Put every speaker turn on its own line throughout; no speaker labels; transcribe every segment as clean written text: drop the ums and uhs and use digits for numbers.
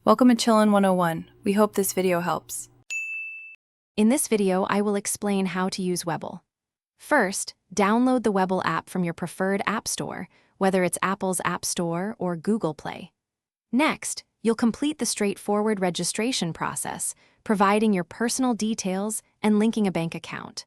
Welcome to Chillin' 101. We hope this video helps.
In this video, I will explain how to use Webull. First, download the Webull app from your preferred app store, whether it's Apple's App Store or Google Play. Next, you'll complete the straightforward registration process, providing your personal details and linking a bank account.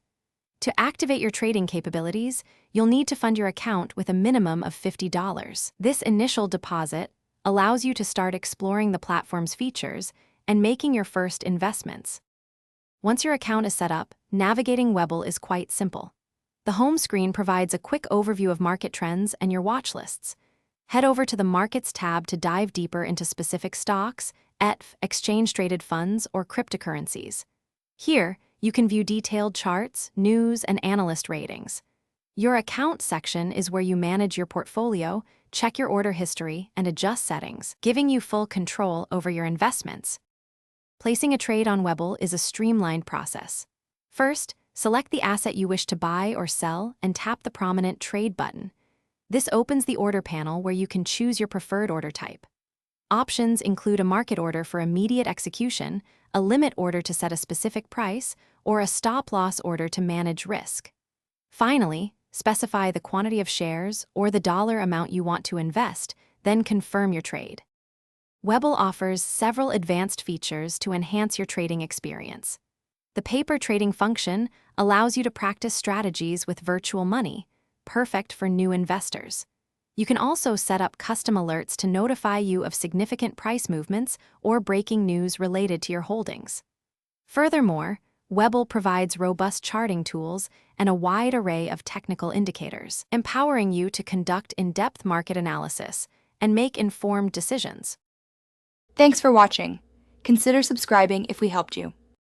To activate your trading capabilities, you'll need to fund your account with a minimum of $50. This initial deposit allows you to start exploring the platform's features and making your first investments. Once your account is set up, navigating Webull is quite simple. The home screen provides a quick overview of market trends and your watch lists. Head over to the Markets tab to dive deeper into specific stocks, ETFs, exchange-traded funds, or cryptocurrencies. Here, you can view detailed charts, news, and analyst ratings. Your account section is where you manage your portfolio, check your order history, and adjust settings, giving you full control over your investments. Placing a trade on Webull is a streamlined process. First, select the asset you wish to buy or sell and tap the prominent Trade button. This opens the order panel where you can choose your preferred order type. Options include a market order for immediate execution, a limit order to set a specific price, or a stop-loss order to manage risk. Finally, specify the quantity of shares or the dollar amount you want to invest, then confirm your trade. Webull offers several advanced features to enhance your trading experience. The paper trading function allows you to practice strategies with virtual money, perfect for new investors. You can also set up custom alerts to notify you of significant price movements or breaking news related to your holdings. Furthermore, Webull provides robust charting tools and a wide array of technical indicators, empowering you to conduct in-depth market analysis and make informed decisions.
Thanks for watching. Consider subscribing if we helped you.